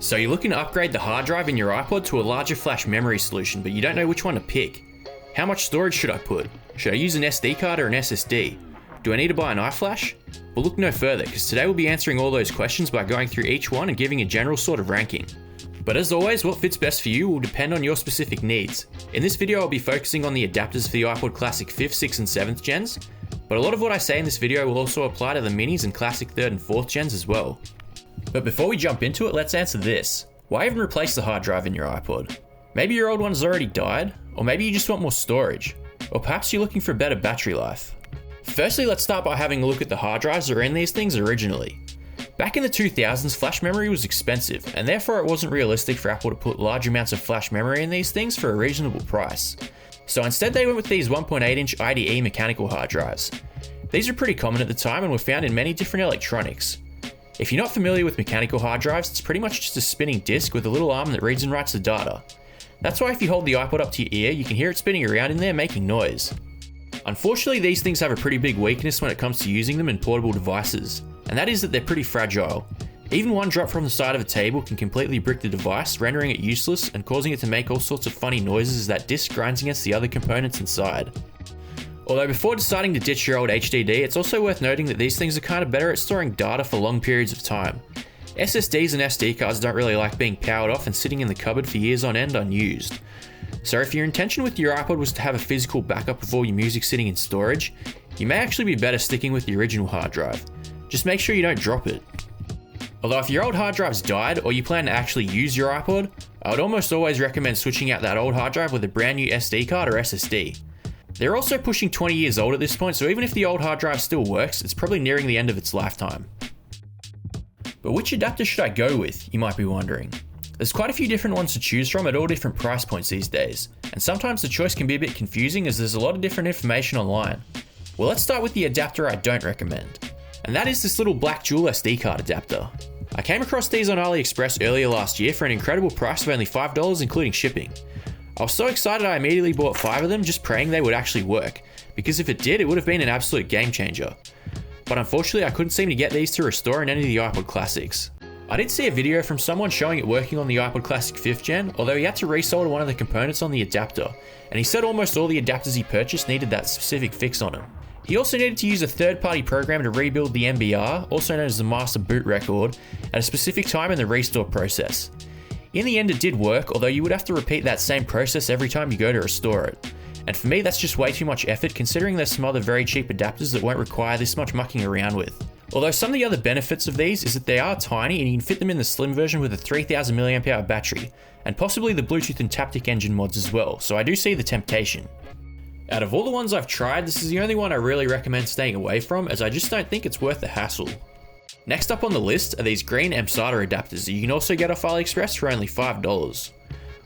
So you're looking to upgrade the hard drive in your iPod to a larger flash memory solution, but you don't know which one to pick. How much storage should I put? Should I use an SD card or an SSD? Do I need to buy an iFlash? Well, look no further, because today we'll be answering all those questions by going through each one and giving a general sort of ranking. But as always, what fits best for you will depend on your specific needs. In this video, I'll be focusing on the adapters for the iPod Classic 5th, 6th and 7th gens, but a lot of what I say in this video will also apply to the minis and Classic 3rd and 4th gens as well. But before we jump into it, let's answer this. Why even replace the hard drive in your iPod? Maybe your old one's already died, or maybe you just want more storage, or perhaps you're looking for a better battery life. Firstly, let's start by having a look at the hard drives that were in these things originally. Back in the 2000s, flash memory was expensive, and therefore it wasn't realistic for Apple to put large amounts of flash memory in these things for a reasonable price. So instead they went with these 1.8-inch IDE mechanical hard drives. These were pretty common at the time and were found in many different electronics. If you're not familiar with mechanical hard drives, it's pretty much just a spinning disc with a little arm that reads and writes the data. That's why if you hold the iPod up to your ear, you can hear it spinning around in there making noise. Unfortunately, these things have a pretty big weakness when it comes to using them in portable devices, and that is that they're pretty fragile. Even one drop from the side of a table can completely brick the device, rendering it useless and causing it to make all sorts of funny noises as that disc grinds against the other components inside. Although before deciding to ditch your old HDD, it's also worth noting that these things are kind of better at storing data for long periods of time. SSDs and SD cards don't really like being powered off and sitting in the cupboard for years on end unused. So if your intention with your iPod was to have a physical backup of all your music sitting in storage, you may actually be better sticking with the original hard drive. Just make sure you don't drop it. Although if your old hard drive's died or you plan to actually use your iPod, I would almost always recommend switching out that old hard drive with a brand new SD card or SSD. They're also pushing 20 years old at this point, so even if the old hard drive still works, it's probably nearing the end of its lifetime. But which adapter should I go with, you might be wondering? There's quite a few different ones to choose from at all different price points these days, and sometimes the choice can be a bit confusing as there's a lot of different information online. Well, let's start with the adapter I don't recommend, and that is this little black dual SD card adapter. I came across these on AliExpress earlier last year for an incredible price of only $5 including shipping. I was so excited I immediately bought 5 of them just praying they would actually work, because if it did, it would have been an absolute game changer. But unfortunately I couldn't seem to get these to restore in any of the iPod Classics. I did see a video from someone showing it working on the iPod Classic 5th gen, although he had to resolder one of the components on the adapter, and he said almost all the adapters he purchased needed that specific fix on them. He also needed to use a third-party program to rebuild the MBR, also known as the master boot record, at a specific time in the restore process. In the end it did work, although you would have to repeat that same process every time you go to restore it. And for me that's just way too much effort considering there's some other very cheap adapters that won't require this much mucking around with. Although some of the other benefits of these is that they are tiny and you can fit them in the slim version with a 3000 mAh battery, and possibly the Bluetooth and Taptic engine mods as well, so I do see the temptation. Out of all the ones I've tried, this is the only one I really recommend staying away from as I just don't think it's worth the hassle. Next up on the list are these green M.2 adapters that you can also get off AliExpress for only $5.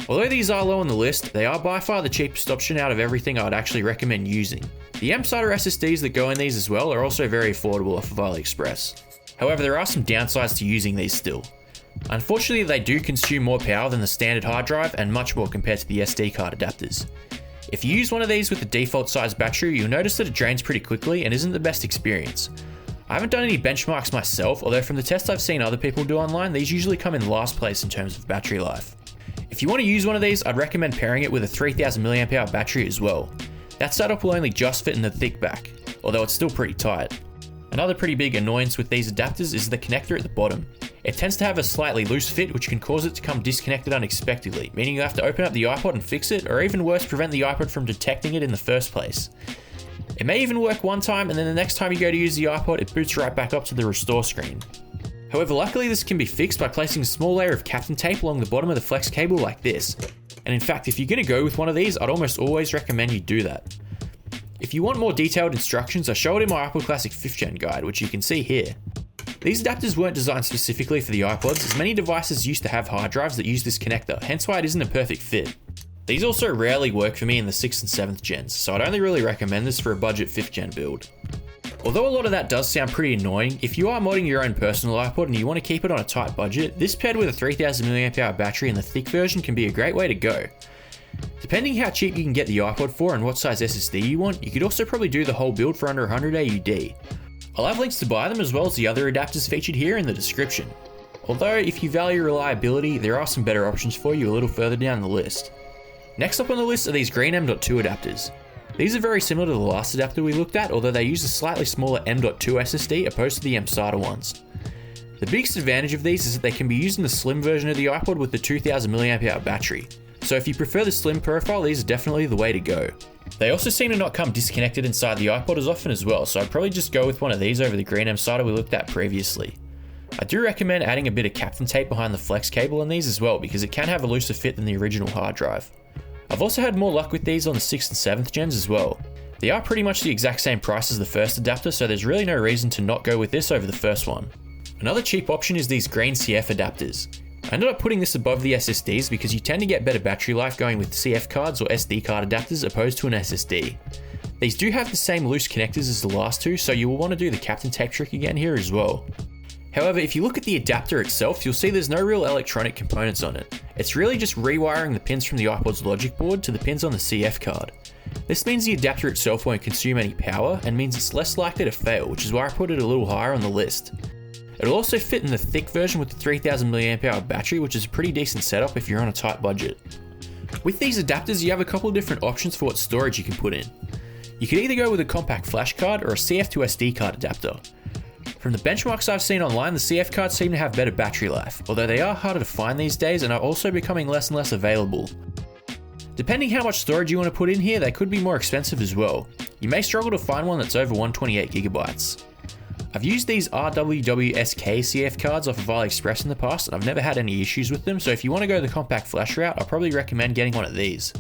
Although these are low on the list, they are by far the cheapest option out of everything I would actually recommend using. The M.2 SSDs that go in these as well are also very affordable off of AliExpress. However, there are some downsides to using these still. Unfortunately, they do consume more power than the standard hard drive and much more compared to the SD card adapters. If you use one of these with the default size battery, you'll notice that it drains pretty quickly and isn't the best experience. I haven't done any benchmarks myself, although from the tests I've seen other people do online, these usually come in last place in terms of battery life. If you want to use one of these, I'd recommend pairing it with a 3000 mAh battery as well. That setup will only just fit in the thick back, although it's still pretty tight. Another pretty big annoyance with these adapters is the connector at the bottom. It tends to have a slightly loose fit which can cause it to come disconnected unexpectedly, meaning you have to open up the iPod and fix it, or even worse, prevent the iPod from detecting it in the first place. It may even work one time and then the next time you go to use the iPod it boots right back up to the restore screen. However, luckily this can be fixed by placing a small layer of Kapton tape along the bottom of the flex cable like this. And in fact, if you're going to go with one of these, I'd almost always recommend you do that. If you want more detailed instructions, I show it in my iPod Classic 5th gen guide, which you can see here. These adapters weren't designed specifically for the iPods, as many devices used to have hard drives that use this connector, hence why it isn't a perfect fit. These also rarely work for me in the 6th and 7th gens, so I'd only really recommend this for a budget 5th gen build. Although a lot of that does sound pretty annoying, if you are modding your own personal iPod and you want to keep it on a tight budget, this paired with a 3000 mAh battery in the thick version can be a great way to go. Depending how cheap you can get the iPod for and what size SSD you want, you could also probably do the whole build for under 100 AUD. I'll have links to buy them as well as the other adapters featured here in the description. Although if you value reliability, there are some better options for you a little further down the list. Next up on the list are these green M.2 adapters. These are very similar to the last adapter we looked at, although they use a slightly smaller M.2 SSD opposed to the M.SATA ones. The biggest advantage of these is that they can be used in the slim version of the iPod with the 2000 mAh battery. So if you prefer the slim profile, these are definitely the way to go. They also seem to not come disconnected inside the iPod as often as well, so I'd probably just go with one of these over the green M.SATA we looked at previously. I do recommend adding a bit of Captain tape behind the flex cable on these as well, because it can have a looser fit than the original hard drive. I've also had more luck with these on the 6th and 7th gens as well. They are pretty much the exact same price as the first adapter, so there's really no reason to not go with this over the first one. Another cheap option is these green CF adapters. I ended up putting this above the SSDs because you tend to get better battery life going with CF cards or SD card adapters opposed to an SSD. These do have the same loose connectors as the last two, so you will want to do the Captain tape trick again here as well. However, if you look at the adapter itself, you'll see there's no real electronic components on it. It's really just rewiring the pins from the iPod's logic board to the pins on the CF card. This means the adapter itself won't consume any power and means it's less likely to fail, which is why I put it a little higher on the list. It'll also fit in the thick version with the 3000 mAh battery, which is a pretty decent setup if you're on a tight budget. With these adapters, you have a couple of different options for what storage you can put in. You could either go with a compact flash card or a CF to SD card adapter. From the benchmarks I've seen online, the CF cards seem to have better battery life, although they are harder to find these days and are also becoming less and less available. Depending how much storage you want to put in here, they could be more expensive as well. You may struggle to find one that's over 128GB. I've used these RWWSK CF cards off of AliExpress in the past and I've never had any issues with them, so if you want to go the compact flash route, I'd probably recommend getting one of these.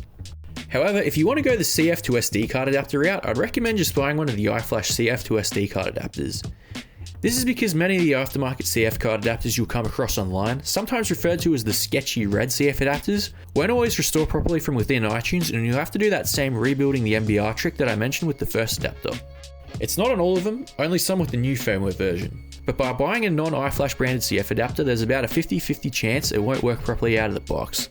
However, if you want to go the CF to SD card adapter route, I'd recommend just buying one of the iFlash CF to SD card adapters. This is because many of the aftermarket CF card adapters you'll come across online, sometimes referred to as the sketchy red CF adapters, won't always restore properly from within iTunes, and you'll have to do that same rebuilding the MBR trick that I mentioned with the first adapter. It's not on all of them, only some with the new firmware version. But by buying a non-iFlash branded CF adapter, there's about a 50-50 chance it won't work properly out of the box.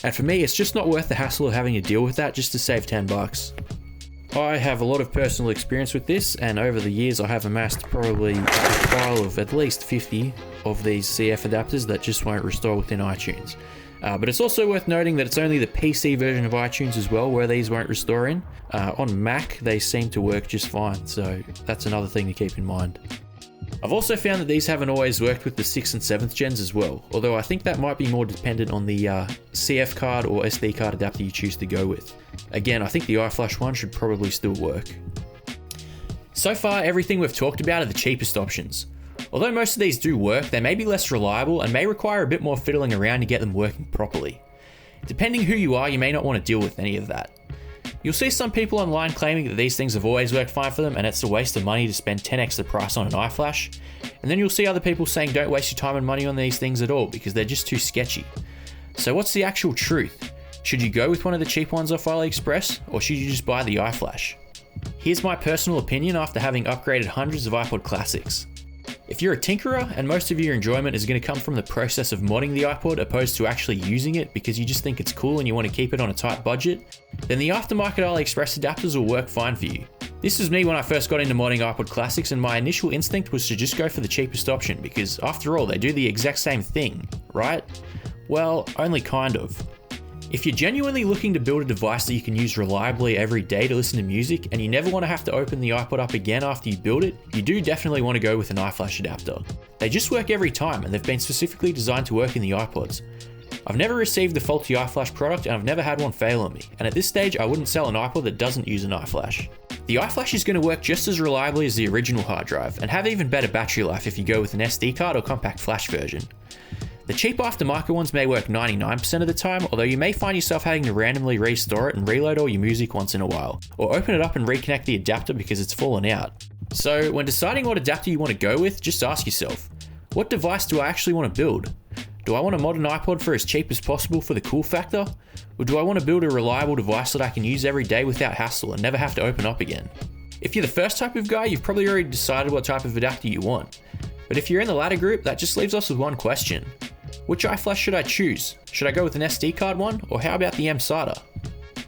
And for me, it's just not worth the hassle of having to deal with that just to save $10. I have a lot of personal experience with this, and over the years I have amassed probably a pile of at least 50 of these CF adapters that just won't restore within iTunes. But it's also worth noting that it's only the PC version of iTunes as well where these won't restore in. On Mac they seem to work just fine, so that's another thing to keep in mind. I've also found that these haven't always worked with the 6th and 7th gens as well, although I think that might be more dependent on the CF card or SD card adapter you choose to go with. Again, I think the iFlash one should probably still work. So far, everything we've talked about are the cheapest options. Although most of these do work, they may be less reliable and may require a bit more fiddling around to get them working properly. Depending who you are, you may not want to deal with any of that. You'll see some people online claiming that these things have always worked fine for them and it's a waste of money to spend 10x the price on an iFlash. And then you'll see other people saying don't waste your time and money on these things at all because they're just too sketchy. So what's the actual truth? Should you go with one of the cheap ones off AliExpress or should you just buy the iFlash? Here's my personal opinion after having upgraded hundreds of iPod classics. If you're a tinkerer and most of your enjoyment is going to come from the process of modding the iPod opposed to actually using it because you just think it's cool and you want to keep it on a tight budget, then the aftermarket AliExpress adapters will work fine for you. This was me when I first got into modding iPod classics and my initial instinct was to just go for the cheapest option because after all they do the exact same thing, right? Well, only kind of. If you're genuinely looking to build a device that you can use reliably every day to listen to music and you never want to have to open the iPod up again after you build it, you do definitely want to go with an iFlash adapter. They just work every time and they've been specifically designed to work in the iPods. I've never received a faulty iFlash product and I've never had one fail on me, and at this stage I wouldn't sell an iPod that doesn't use an iFlash. The iFlash is going to work just as reliably as the original hard drive and have even better battery life if you go with an SD card or compact flash version. The cheap aftermarket ones may work 99% of the time, although you may find yourself having to randomly restore it and reload all your music once in a while, or open it up and reconnect the adapter because it's fallen out. So when deciding what adapter you want to go with, just ask yourself, what device do I actually want to build? Do I want to mod an iPod for as cheap as possible for the cool factor? Or do I want to build a reliable device that I can use every day without hassle and never have to open up again? If you're the first type of guy, you've probably already decided what type of adapter you want. But if you're in the latter group, that just leaves us with one question. Which iFlash should I choose? Should I go with an SD card one, or how about the M.SATA?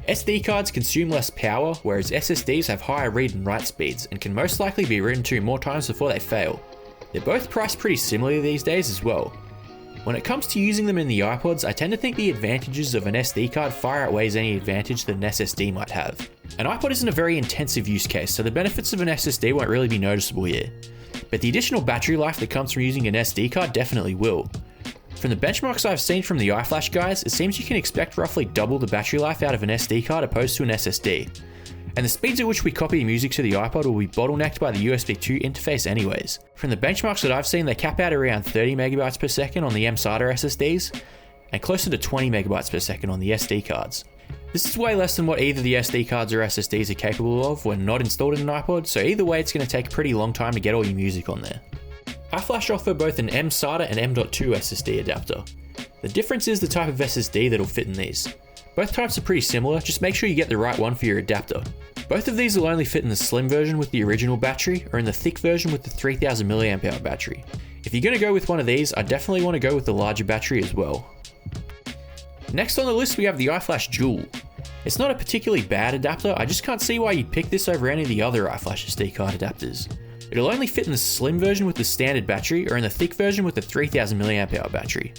SD cards consume less power, whereas SSDs have higher read and write speeds, and can most likely be written to more times before they fail. They're both priced pretty similarly these days as well. When it comes to using them in the iPods, I tend to think the advantages of an SD card far outweighs any advantage that an SSD might have. An iPod isn't a very intensive use case, so the benefits of an SSD won't really be noticeable here. But the additional battery life that comes from using an SD card definitely will. From the benchmarks I've seen from the iFlash guys, it seems you can expect roughly double the battery life out of an SD card opposed to an SSD. And the speeds at which we copy music to the iPod will be bottlenecked by the USB 2 interface anyways. From the benchmarks that I've seen, they cap out around 30 megabytes per second on the M.2 SSDs, and closer to 20 megabytes per second on the SD cards. This is way less than what either the SD cards or SSDs are capable of when not installed in an iPod, so either way it's going to take a pretty long time to get all your music on there. iFlash offer both an M.SATA and M.2 SSD adapter. The difference is the type of SSD that'll fit in these. Both types are pretty similar, just make sure you get the right one for your adapter. Both of these will only fit in the slim version with the original battery, or in the thick version with the 3000 mAh battery. If you're going to go with one of these, I definitely want to go with the larger battery as well. Next on the list we have the iFlash Dual. It's not a particularly bad adapter, I just can't see why you'd pick this over any of the other iFlash SD card adapters. It'll only fit in the slim version with the standard battery, or in the thick version with the 3000 mAh battery.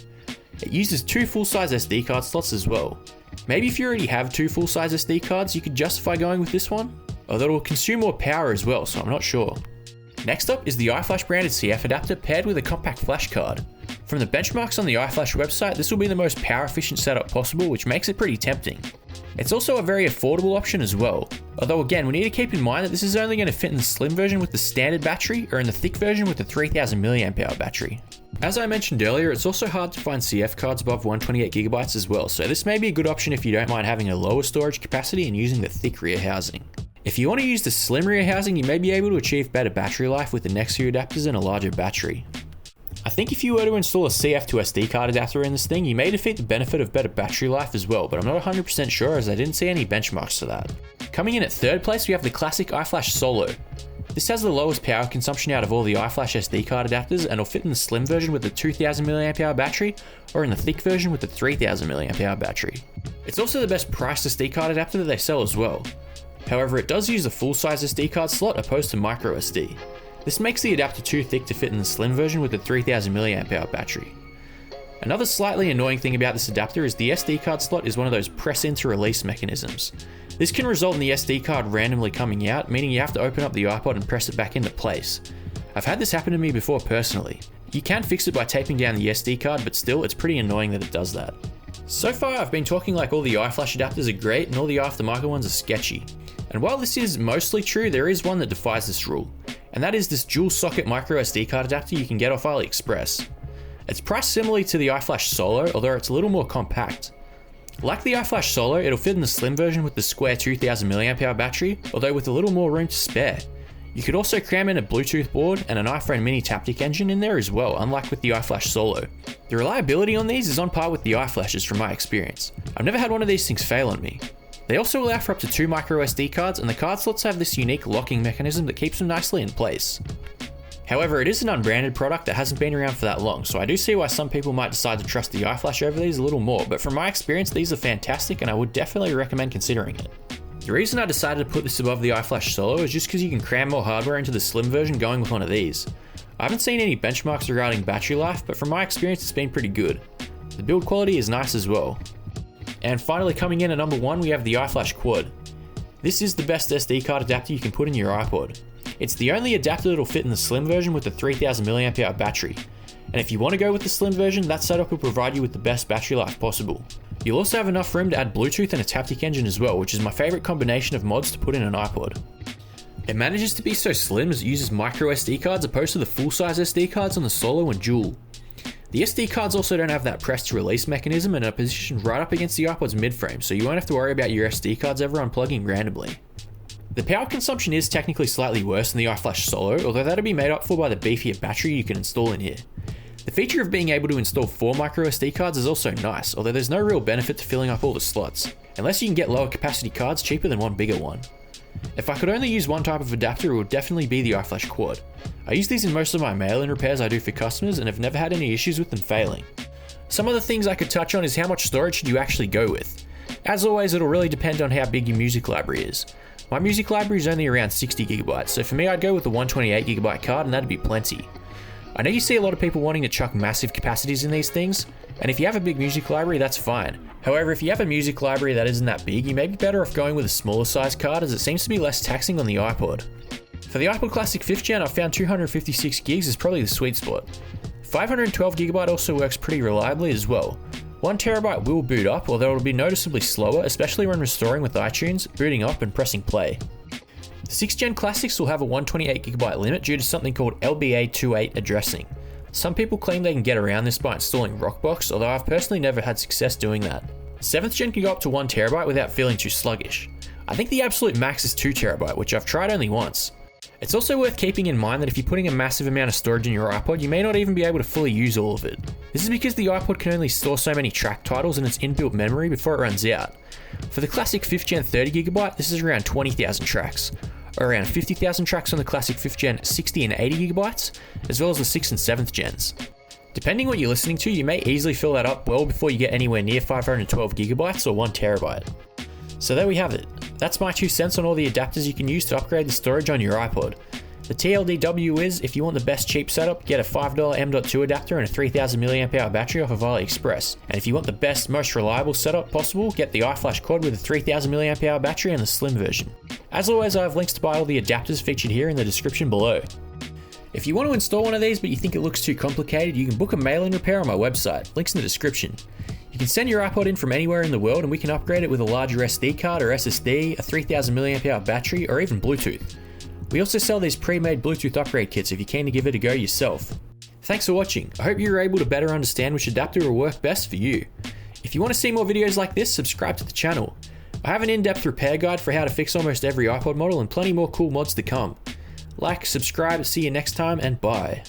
It uses 2 full-size SD card slots as well. Maybe if you already have 2 full-size SD cards, you could justify going with this one, although it will consume more power as well, so I'm not sure. Next up is the iFlash branded CF adapter paired with a compact flash card. From the benchmarks on the iFlash website, this will be the most power efficient setup possible, which makes it pretty tempting. It's also a very affordable option as well, although again we need to keep in mind that this is only going to fit in the slim version with the standard battery, or in the thick version with the 3000 mAh battery. As I mentioned earlier, it's also hard to find CF cards above 128GB as well, so this may be a good option if you don't mind having a lower storage capacity and using the thick rear housing. If you want to use the slim rear housing, you may be able to achieve better battery life with the next few adapters and a larger battery. I think if you were to install a CF to SD card adapter in this thing, you may defeat the benefit of better battery life as well, but I'm not 100% sure as I didn't see any benchmarks for that. Coming in at third place we have the classic iFlash Solo. This has the lowest power consumption out of all the iFlash SD card adapters and will fit in the slim version with the 2000 mAh battery, or in the thick version with the 3000 mAh battery. It's also the best priced SD card adapter that they sell as well. However, it does use a full-size SD card slot opposed to micro SD. This makes the adapter too thick to fit in the slim version with the 3000 mAh battery. Another slightly annoying thing about this adapter is the SD card slot is one of those press in to release mechanisms. This can result in the SD card randomly coming out, meaning you have to open up the iPod and press it back into place. I've had this happen to me before personally. You can fix it by taping down the SD card, but still it's pretty annoying that it does that. So far I've been talking like all the iFlash adapters are great and all the aftermarket ones are sketchy. And while this is mostly true, there is one that defies this rule, and that is this dual socket micro SD card adapter you can get off AliExpress. It's priced similarly to the iFlash Solo, although it's a little more compact. Like the iFlash Solo, it'll fit in the slim version with the square 2000 mAh battery, although with a little more room to spare. You could also cram in a Bluetooth board and an iPhone mini Taptic engine in there as well, unlike with the iFlash Solo. The reliability on these is on par with the iFlashes from my experience. I've never had one of these things fail on me. They also allow for up to 2 micro SD cards, and the card slots have this unique locking mechanism that keeps them nicely in place. However, it is an unbranded product that hasn't been around for that long, so I do see why some people might decide to trust the iFlash over these a little more, but from my experience these are fantastic and I would definitely recommend considering it. The reason I decided to put this above the iFlash Solo is just because you can cram more hardware into the slim version going with one of these. I haven't seen any benchmarks regarding battery life, but from my experience it's been pretty good. The build quality is nice as well. And finally, coming in at number 1 we have the iFlash Quad. This is the best SD card adapter you can put in your iPod. It's the only adapter that'll fit in the slim version with the 3000 mAh battery. And if you want to go with the slim version, that setup will provide you with the best battery life possible. You'll also have enough room to add Bluetooth and a Taptic engine as well, which is my favourite combination of mods to put in an iPod. It manages to be so slim as it uses micro SD cards opposed to the full-size SD cards on the Solo and Dual. The SD cards also don't have that press to release mechanism and are positioned right up against the iPod's mid-frame, so you won't have to worry about your SD cards ever unplugging randomly. The power consumption is technically slightly worse than the iFlash Solo, although that'll be made up for by the beefier battery you can install in here. The feature of being able to install 4 micro SD cards is also nice, although there's no real benefit to filling up all the slots, unless you can get lower capacity cards cheaper than one bigger one. If I could only use one type of adapter, it would definitely be the iFlash Quad. I use these in most of my mail-in repairs I do for customers and have never had any issues with them failing. Some other things I could touch on is how much storage should you actually go with. As always, it'll really depend on how big your music library is. My music library is only around 60GB, so for me I'd go with the 128GB card and that'd be plenty. I know you see a lot of people wanting to chuck massive capacities in these things, and if you have a big music library, that's fine. However, if you have a music library that isn't that big, you may be better off going with a smaller size card as it seems to be less taxing on the iPod. For the iPod Classic 5th Gen, I found 256 gigs is probably the sweet spot. 512GB also works pretty reliably as well. 1TB will boot up, although it'll be noticeably slower, especially when restoring with iTunes, booting up and pressing play. 6th Gen Classics will have a 128GB limit due to something called LBA28 addressing. Some people claim they can get around this by installing Rockbox, although I've personally never had success doing that. 7th Gen can go up to 1TB without feeling too sluggish. I think the absolute max is 2TB, which I've tried only once. It's also worth keeping in mind that if you're putting a massive amount of storage in your iPod, you may not even be able to fully use all of it. This is because the iPod can only store so many track titles in its inbuilt memory before it runs out. For the classic 5th Gen 30GB, this is around 20,000 tracks, or around 50,000 tracks on the classic 5th Gen 60 and 80GB, as well as the 6th and 7th Gens. Depending what you're listening to, you may easily fill that up well before you get anywhere near 512GB or 1TB. So there we have it. That's my 2 cents on all the adapters you can use to upgrade the storage on your iPod. The TLDW is, if you want the best cheap setup, get a $5 M.2 adapter and a 3000 mAh battery off of AliExpress. And if you want the best, most reliable setup possible, get the iFlash quad with a 3000 mAh battery and the slim version. As always, I have links to buy all the adapters featured here in the description below. If you want to install one of these but you think it looks too complicated, you can book a mail-in repair on my website, links in the description. You can send your iPod in from anywhere in the world and we can upgrade it with a larger SD card or SSD, a 3000 mAh battery, or even Bluetooth. We also sell these pre-made Bluetooth upgrade kits if you're keen to give it a go yourself. Thanks for watching. I hope you were able to better understand which adapter will work best for you. If you want to see more videos like this, subscribe to the channel. I have an in-depth repair guide for how to fix almost every iPod model and plenty more cool mods to come. Like, subscribe, see you next time, and bye.